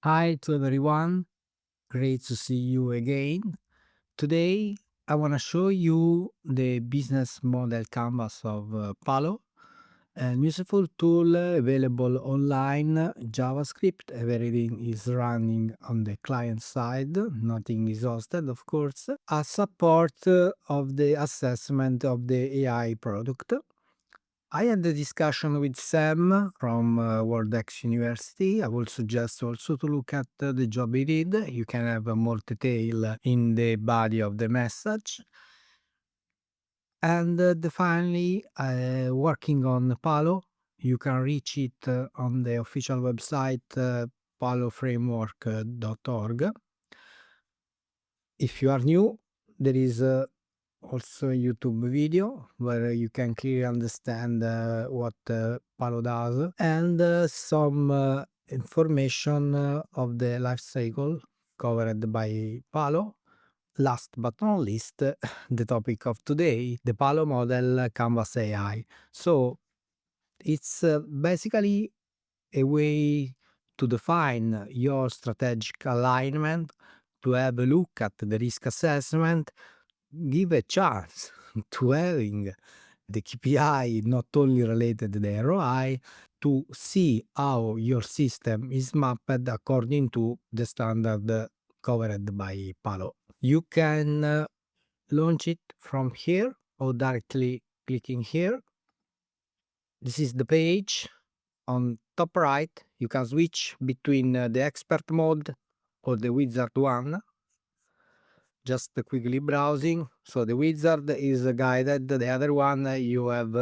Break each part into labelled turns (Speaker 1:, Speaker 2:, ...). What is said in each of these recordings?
Speaker 1: Hi to everyone, great to see you again. Today I want to show you the business model canvas of PALO, a useful tool available online, JavaScript. Everything is running on the client side, nothing is hosted, of course, a support of the assessment of the AI product. I had a discussion with Sam from WorldX University. I would suggest also to look at the job he did. You can have more detail in the body of the message. And finally, working on Palo, you can reach it on the official website paloframework.org. If you are new, there is also a YouTube video where you can clearly understand what Palo does and some information of the life cycle covered by Palo. Last but not least, the topic of today, the Palo model Canvas AI. So it's basically a way to define your strategic alignment, to have a look at the risk assessment, give a chance to having the KPI not only related to the ROI, to see how your system is mapped according to the standard covered by Palo. You can launch it from here or directly clicking here. This is the page. On top right, you can switch between the expert mode or the wizard one. Just quickly browsing. So the wizard is guided. The other one you have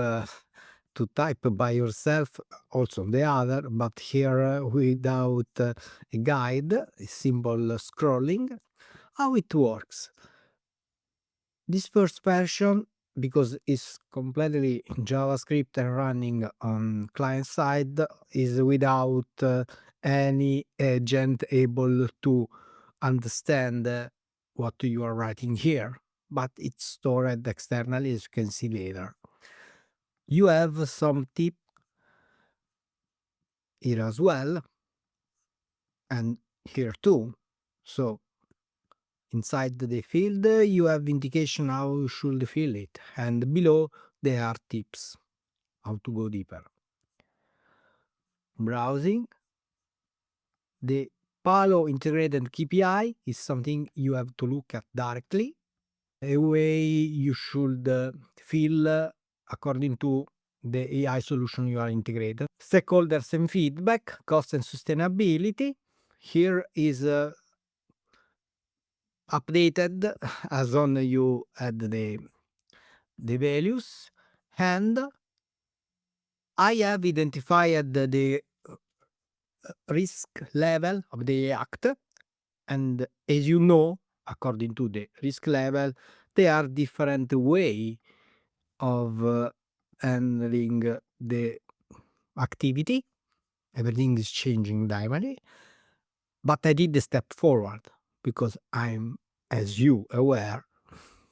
Speaker 1: to type by yourself. Also the other, but here without a guide, a simple scrolling. How it works? This first version, because it's completely JavaScript and running on client side, is without any agent able to understand what you are writing here, but it's stored externally, as you can see later. You have some tip here as well, and here too. So inside the field, you have indication how you should fill it, and below there are tips how to go deeper. Browsing. The Palo integrated KPI is something you have to look at directly. A way you should fill according to the AI solution you are integrated. Stakeholders and feedback, cost and sustainability. Here is updated as on you add the values, and I have identified the risk level of the act, and as you know, according to the risk level, there are different way of handling the activity. Everything is changing dynamically, but I did the step forward because I'm, as you aware,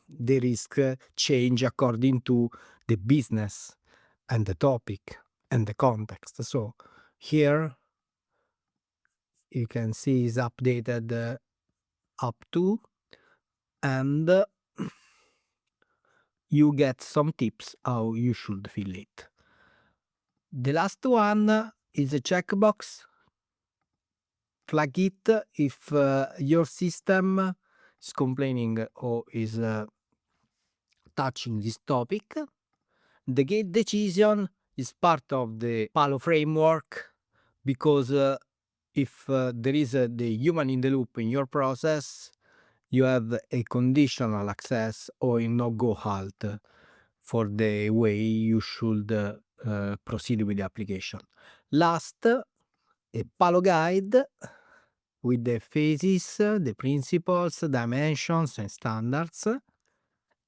Speaker 1: the risk change according to the business and the topic and the context. So here you can see is updated up to, and you get some tips how you should fill it. The last one is a checkbox. Flag it if your system is complaining or is touching this topic. The gate decision is part of the PALO framework because if there is the human in the loop in your process, you have a conditional access or a no-go halt for the way you should proceed with the application. Last, a Palo guide with the phases, the principles, dimensions, and standards,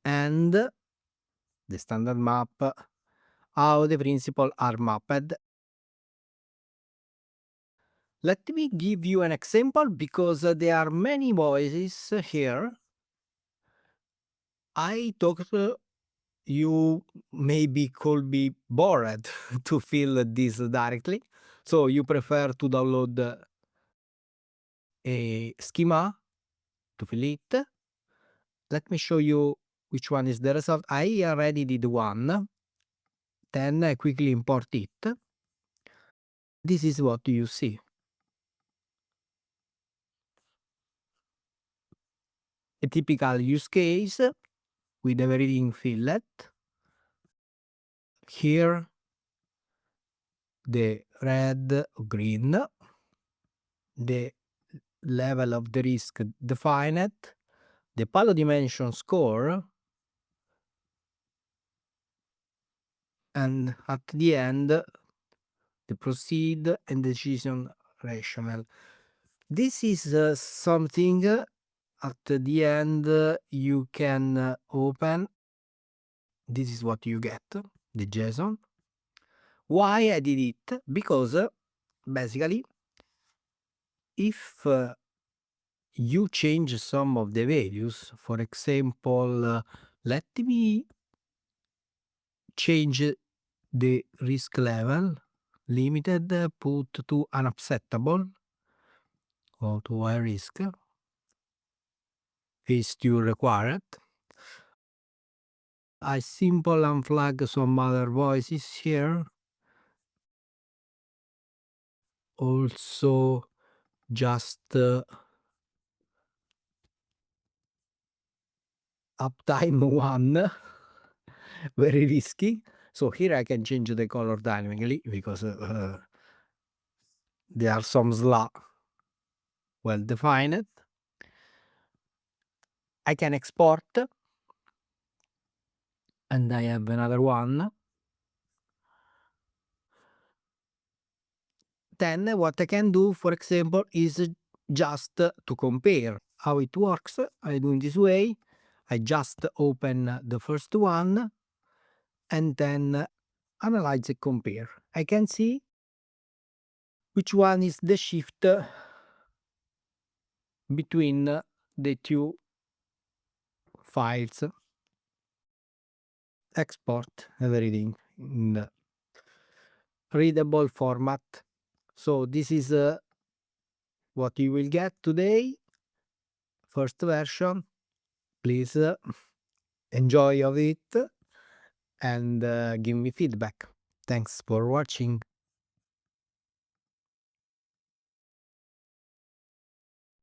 Speaker 1: and the standard map, how the principles are mapped. Let me give you an example because there are many voices here. I talked, you maybe could be bored to feel this directly, so you prefer to download a schema to fill it. Let me show you which one is the result. I already did one, then I quickly import it. This is what you see. A typical use case with everything filled. Here the red or green, the level of the risk defined, the PALO dimension score, and at the end the proceed and decision rationale. This is something at the end you can open. This is what you get, the JSON. Why I did it? Because basically if you change some of the values, for example, let me change the risk level, limited, put to unacceptable, or to high risk, is still required. I simple unflag some other voices here. Also just uptime 1, very risky. So here I can change the color dynamically because there are some SLA well defined. I can export, and I have another one. Then what I can do, for example, is just to compare how it works. I do in this way. I just open the first one and then analyze and compare. I can see which one is the shift between the two files. Export everything in the readable format. So this is what you will get today. First version. Please enjoy of it and give me feedback. Thanks for watching.